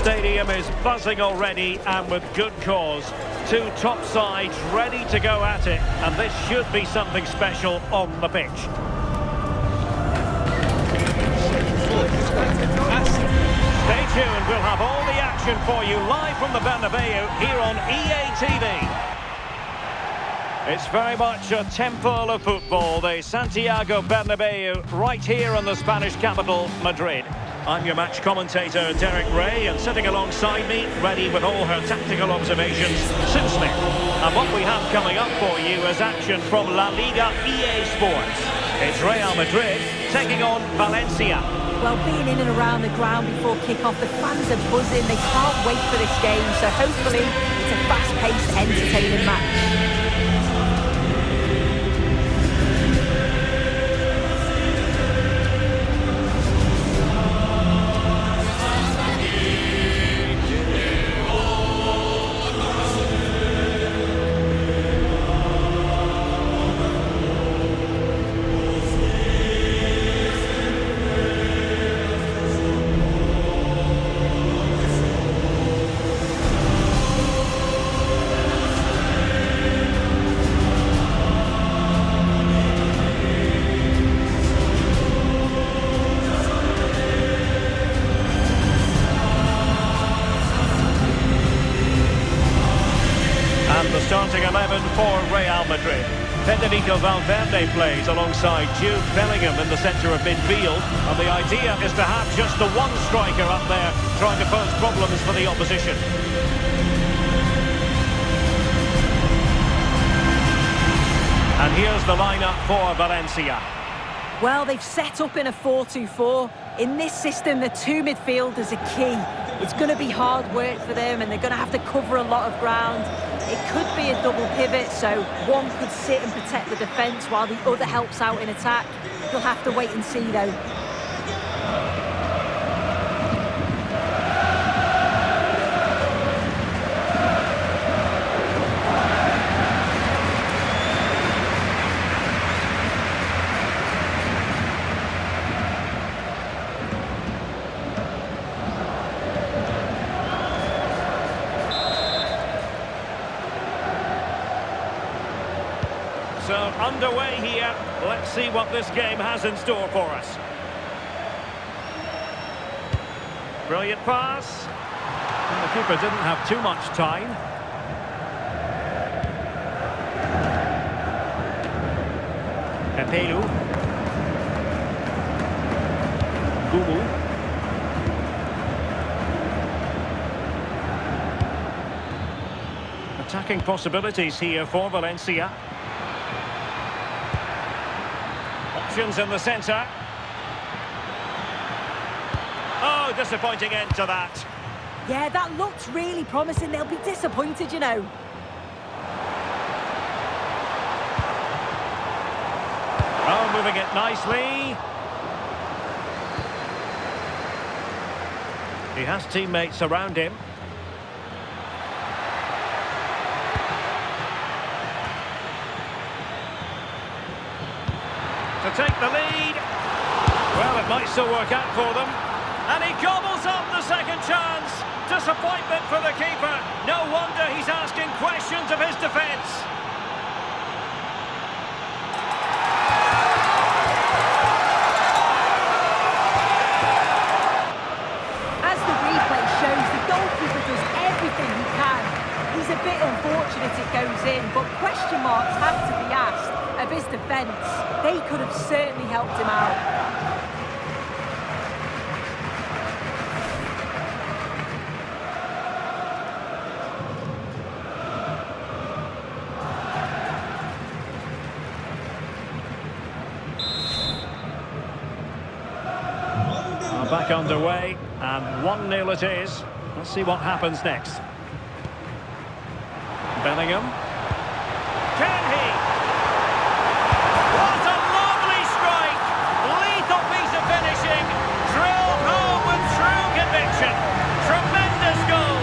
stadium is buzzing already, and with good cause. Two top sides ready to go at it, and this should be something special on the pitch. Stay tuned, we'll have all the action for you live from the Bernabeu here on EA TV. It's very much a temple of football, the Santiago Bernabeu, right here in the Spanish capital, Madrid. I'm your match commentator, Derek Ray, and sitting alongside me, ready with all her tactical observations, Sue Smith. And what we have coming up for you is action from Laliga EA Sports. It's Real Madrid taking on Valencia. Well, being in and around the ground before kick-off, the fans are buzzing. They can't wait for this game, so hopefully it's a fast-paced, entertaining match. The starting 11 for Real Madrid. Federico Valverde plays alongside Jude Bellingham in the centre of midfield. And the idea is to have just the one striker up there trying to pose problems for the opposition. And here's the lineup for Valencia. Well, they've set up in a 4-2-4. In this system, the two midfielders are key. It's going to be hard work for them, and they're going to have to cover a lot of ground. It could be a double pivot, so one could sit and protect the defence while the other helps out in attack. You'll have to wait and see, though. So underway here. Let's see what this game has in store for us. Brilliant pass. And the keeper didn't have too much time. Pepelu. Gumu. Attacking possibilities here for Valencia. Options in the centre. Oh, disappointing end to that. Yeah, that looks really promising. They'll be disappointed, you know. Oh, moving it nicely. He has teammates around him. To take the lead. Well, it might still work out for them. And he gobbles up the second chance. Disappointment for the keeper. No wonder he's asking questions of his defence. As the replay shows, the goalkeeper does everything he can. He's a bit unfortunate it goes in, but question marks have to be asked of his defence. They could have certainly helped him out. Back underway, and 1-0 it is. Let's see what happens next. Bellingham. Can he? What a lovely strike! Lethal piece of finishing. Drilled home with true conviction. Tremendous goal.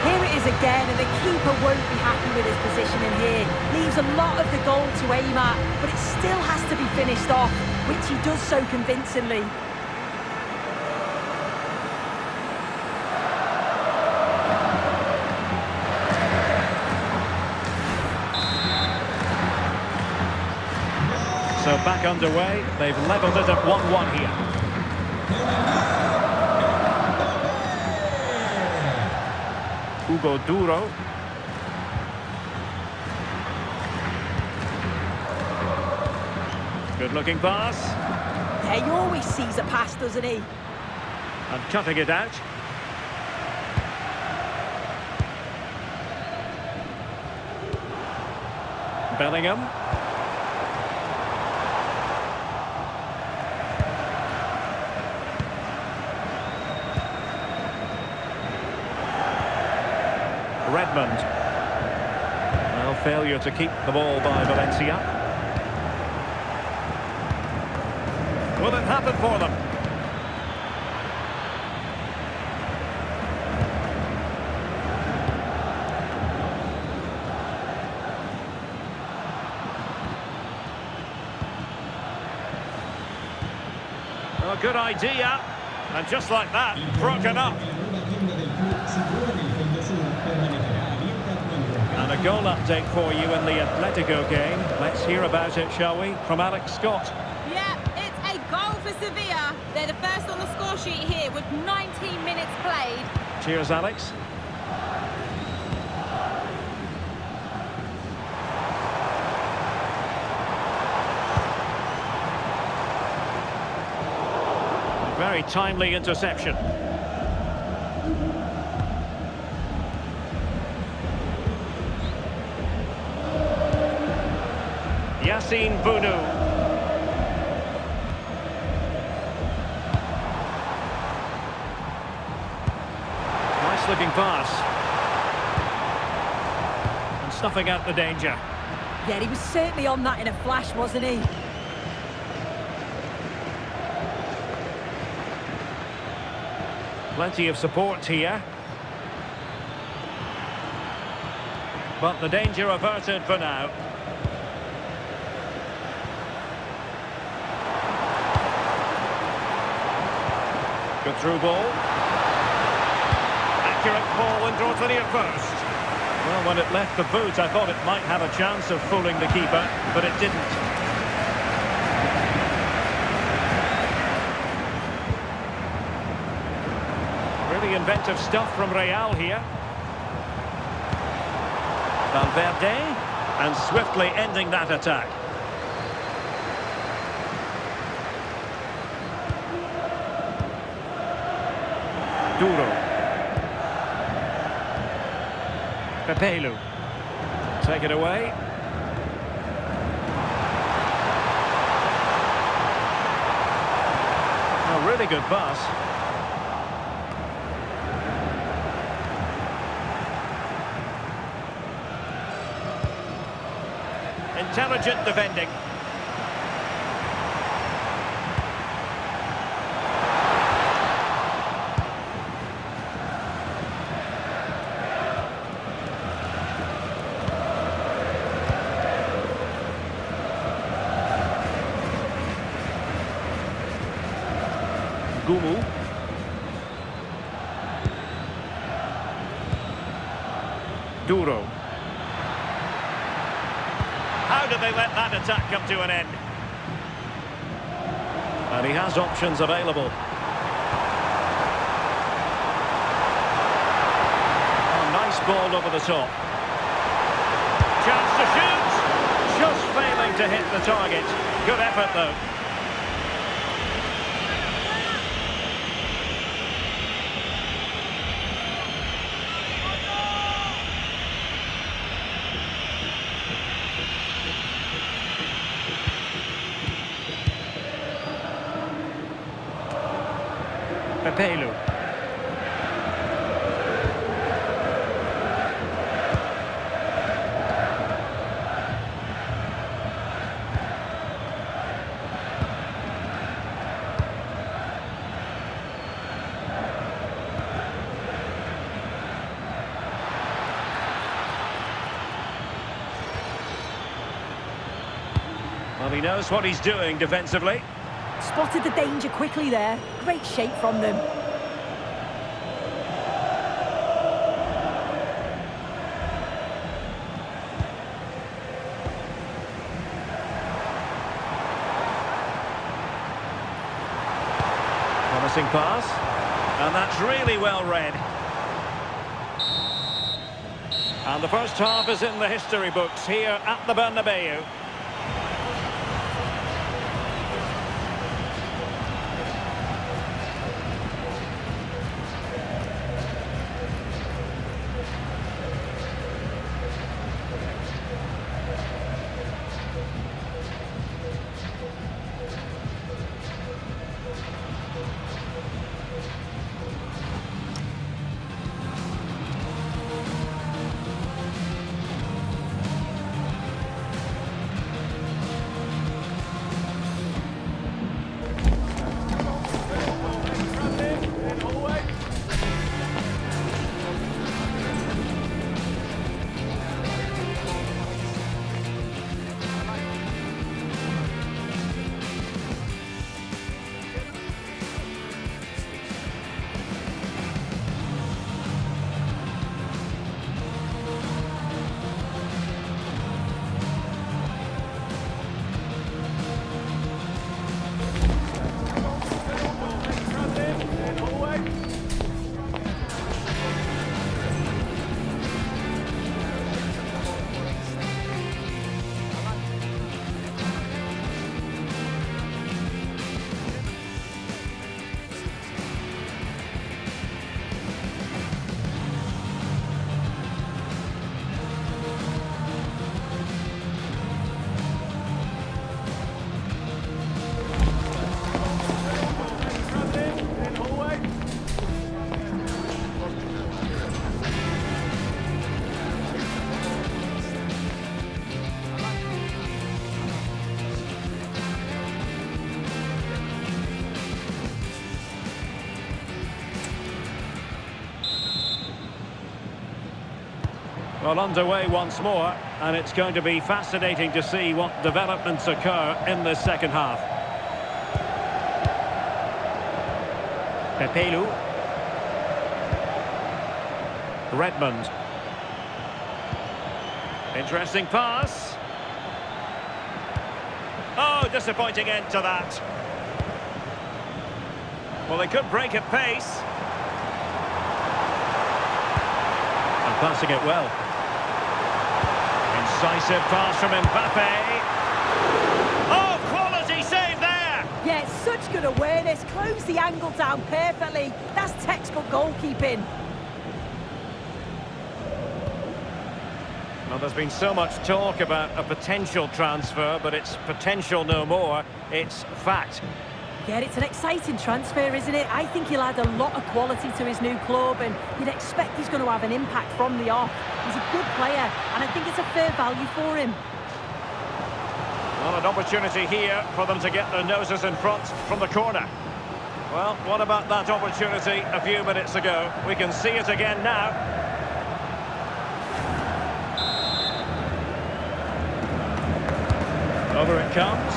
Here it is again, and the keeper won't be happy with his positioning here. Leaves a lot of the goal to aim at, but it still has to be finished off. which he does so convincingly. So back underway, they've levelled it at 1-1 here. Hugo Duro. Good looking pass. Yeah, he always sees a pass, doesn't he? And cutting it out. Bellingham. Redmond. Well, failure to keep the ball by Valencia. Will it happen for them? A good idea. And just like that, broken up. And a goal update for you in the Atletico game. Let's hear about it, shall we, from Alex Scott. Yeah, it's a goal for Sevilla. They're the first on the score sheet here with 19 minutes played. Cheers, Alex. Very timely interception. Yassine Bounou. Nice looking pass. And snuffing out the danger. Yeah, he was certainly on that in a flash, wasn't he? Plenty of support here. But the danger averted for now. Good through ball. Accurate ball and draws the near post. Well, when it left the boot, I thought it might have a chance of fooling the keeper, but it didn't. Really inventive stuff from Real here. Valverde, and swiftly ending that attack. Duro. Pepelu. Take it away. A really good pass. Intelligent defending. Gumu. Duro. How did they let that attack come to an end? And he has options available. A nice ball over the top. Chance to shoot. Just failing to hit the target. Good effort though. Pepelu. Well, he knows what he's doing defensively. Spotted the danger quickly there. Great shape from them. Promising pass. And that's really well read. And the first half is in the history books here at the Bernabeu. Well, underway once more, and it's going to be fascinating to see what developments occur in this second half. Pepelu. Redmond. Interesting pass. Oh, disappointing end to that. Well, they could break at pace. And passing it well. Incisive pass from Mbappe. Oh, quality save there! Yeah, it's such good awareness. Close the angle down perfectly. That's textbook goalkeeping. Well, there's been so much talk about a potential transfer, but it's potential no more. It's fact. Yeah, it's an exciting transfer, isn't it? I think he'll add a lot of quality to his new club, and you'd expect he's going to have an impact from the off. He's a good player, and I think it's a fair value for him. Well, an opportunity here for them to get their noses in front from the corner. Well, what about that opportunity a few minutes ago? We can see it again now. Over it comes.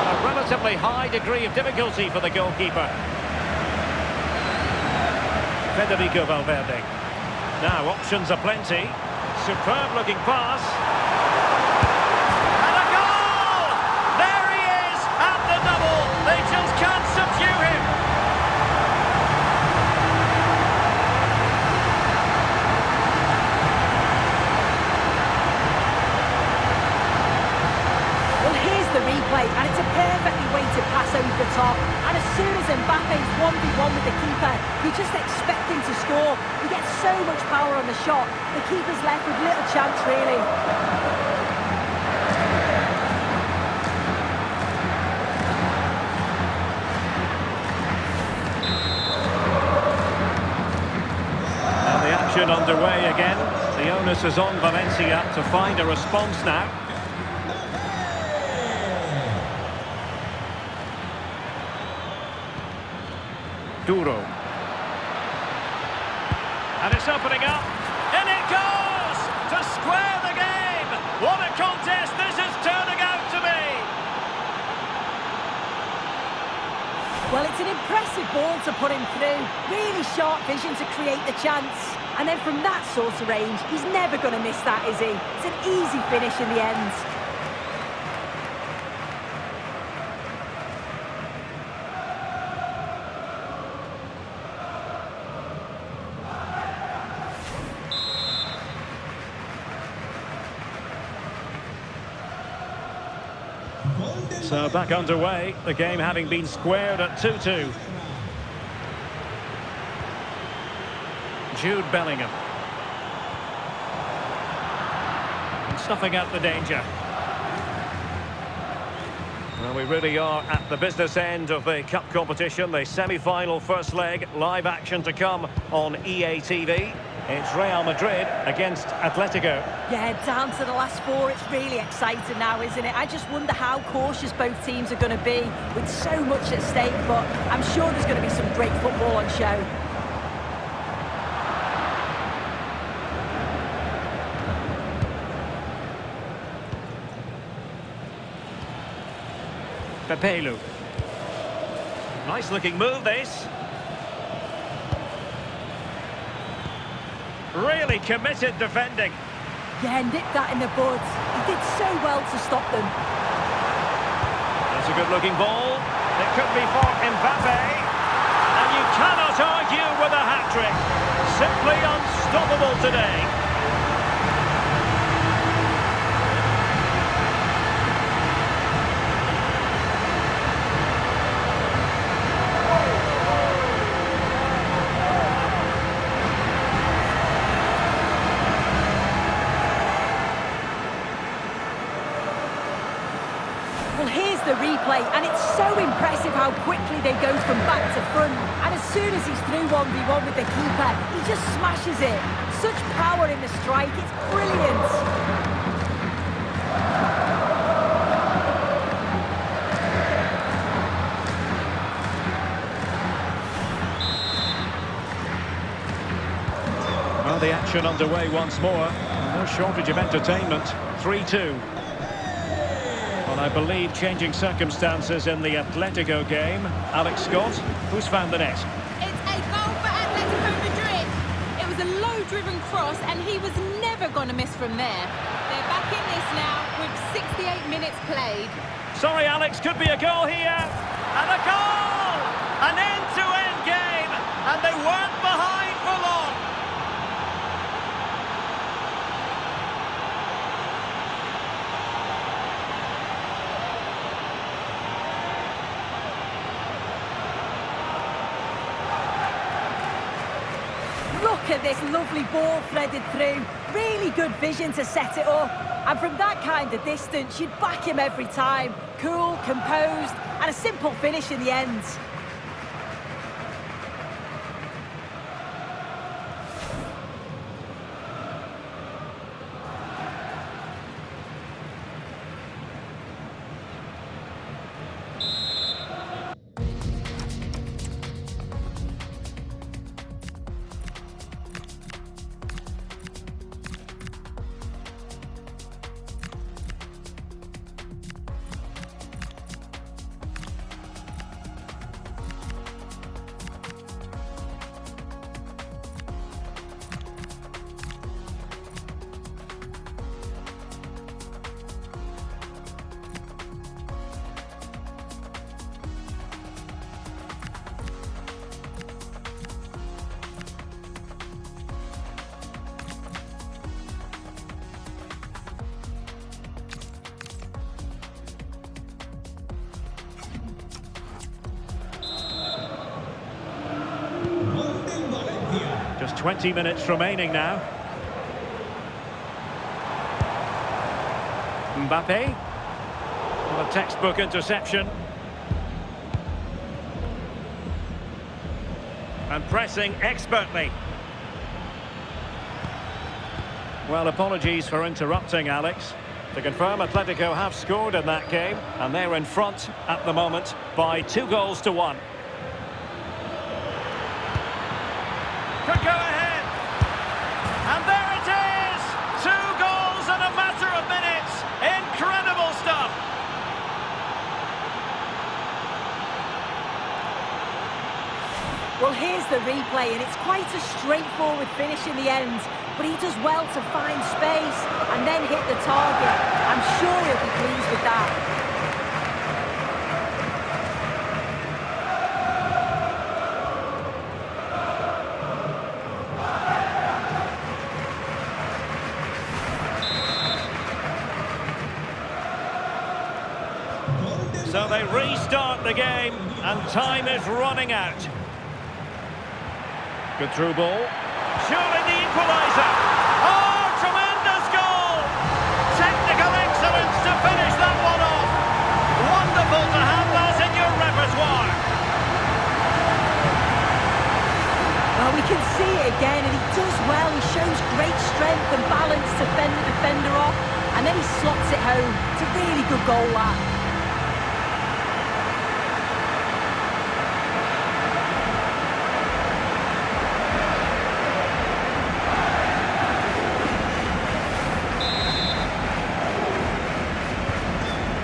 A relatively high degree of difficulty for the goalkeeper. Federico Valverde. Now, options are plenty. Superb looking pass. And a goal! There he is at the double. They just can't subdue him. Well, here's the replay, and it's a perfectly weighted pass over the top. And as soon as Mbappe's 1v1 with the keeper, you just expect him to score. He gets so much power on the shot, the keeper's left with little chance, really. And the action underway again. The onus is on Valencia to find a response now. Duro. And it's opening up. In it goes! To square the game! What a contest this is turning out to be! It's an impressive ball to put him through. Really sharp vision to create the chance. And then from that sort of range, he's never going to miss that, is he? It's an easy finish in the end. So back underway, the game having been squared at 2-2. Jude Bellingham. And snuffing out the danger. Well, we really are at the business end of the cup competition, the semi-final first leg, live action to come on EA TV. It's Real Madrid against Atletico. Yeah, down to the last four. It's really exciting now, isn't it? I just wonder how cautious both teams are going to be with so much at stake, but I'm sure there's going to be some great football on show. Pepelu. Nice looking move, this. Really committed defending. Yeah, nipped that in the bud. He did so well to stop them. That's a good looking ball. It could be for Mbappe. And you cannot argue with a hat-trick. Simply unstoppable today. Well, here's the replay, and it's so impressive how quickly they go from back to front. And as soon as he's through 1v1 with the keeper, he just smashes it. Such power in the strike, it's brilliant. Well, the action underway once more. No shortage of entertainment. 3-2. Well, I believe changing circumstances in the Atletico game. Alex Scott, who's found the net? It's a goal for Atletico Madrid. It was a low-driven cross, and he was never going to miss from there. They're back in this now with 68 minutes played. Sorry, Alex, could be a goal here. And a goal! An end-to-end game, and they weren't behind for long. Look at this lovely ball threaded through. Really good vision to set it up. And from that kind of distance, you'd back him every time. Cool, composed, and a simple finish in the end. Just 20 minutes remaining now. Mbappe. Well, a textbook interception. And pressing expertly. Well, apologies for interrupting, Alex. To confirm, Atletico have scored in that game, and they're in front at the moment by 2-1. Could go ahead. And there it is! 2 goals in a matter of minutes. Incredible stuff. Well, here's the replay, and it's quite a straightforward finish in the end. But he does well to find space and then hit the target. I'm sure he'll be pleased with that. So they restart the game, and time is running out. Good through ball. Surely the equaliser. Oh, tremendous goal! Technical excellence to finish that one off. Wonderful to have that in your repertoire. Well, we can see it again, and he does well. He shows great strength and balance to fend the defender off, and then he slots it home. It's a really good goal, that.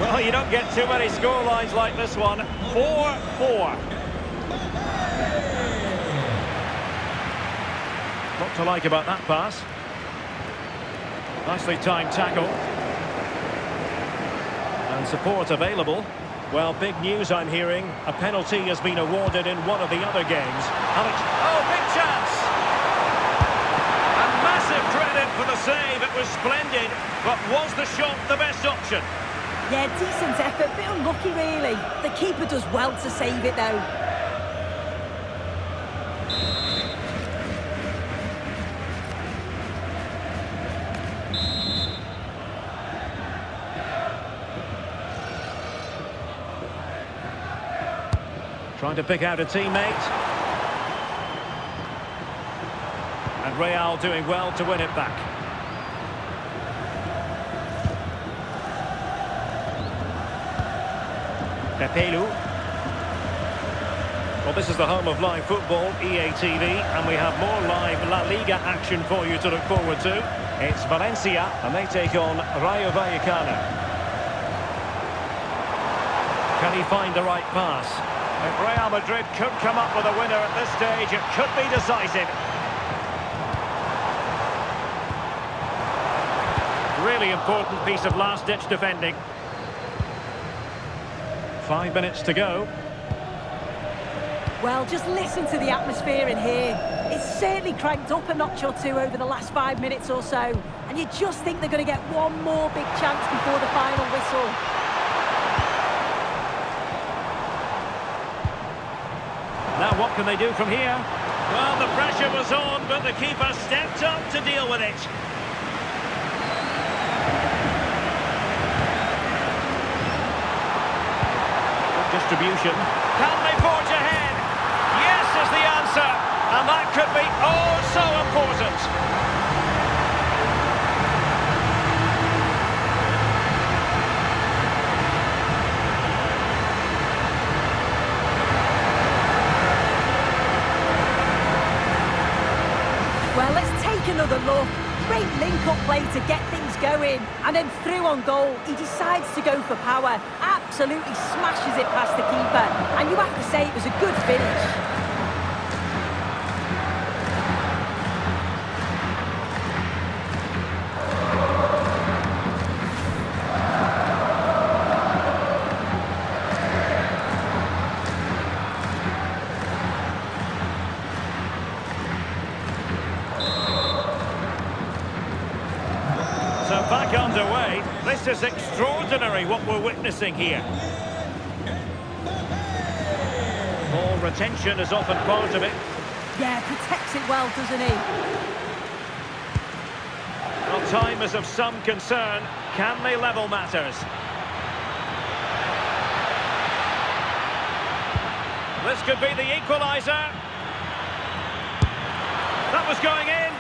Well, you don't get too many scorelines like this one. 4-4. What to like about that pass? Nicely timed tackle. And support available. Well, big news I'm hearing. A penalty has been awarded in one of the other games. Oh, big chance! And massive credit for the save. It was splendid. But was the shot the best option? Yeah, decent effort, bit unlucky really. The keeper does well to save it though. Trying to pick out a teammate. And Real doing well to win it back. Pepelu. Well, this is the home of live football, EA TV, and we have more live Laliga action for you to look forward to. It's Valencia, and they take on Rayo Vallecano. Can he find the right pass? If Real Madrid could come up with a winner at this stage, it could be decisive. Really important piece of last-ditch defending. 5 minutes to go. Well, just listen to the atmosphere in here. It's certainly cranked up a notch or two over the last 5 minutes or so. And you just think they're going to get one more big chance before the final whistle. Now what can they do from here? Well, the pressure was on, but the keeper stepped up to deal with it. Distribution. Can they forge ahead? Yes is the answer. And that could be oh so important. Well, let's take another look. Great link-up play to get things going. And then through on goal, he decides to go for power. Absolutely smashes it past the keeper. And you have to say it was a good finish. So back underway. This is extraordinary what we're witnessing here. Ball retention is often part of it. Yeah, protects it well, doesn't he? Well, time is of some concern. Can they level matters? This could be the equaliser. That was going in.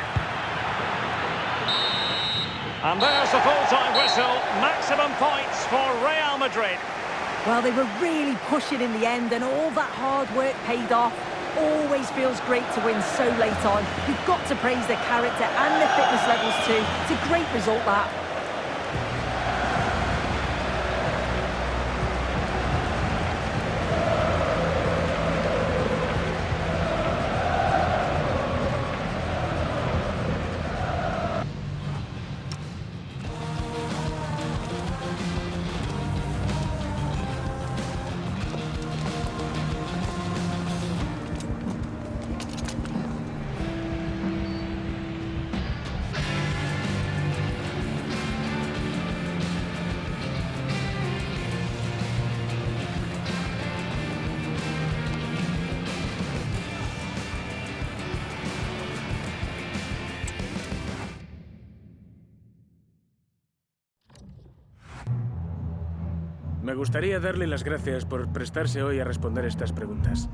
And there's the full-time whistle. Maximum points for Real Madrid. Well, they were really pushing in the end, and all that hard work paid off. Always feels great to win so late on. You've got to praise their character and their fitness levels too. It's a great result, that. Me gustaría darle las gracias por prestarse hoy a responder estas preguntas.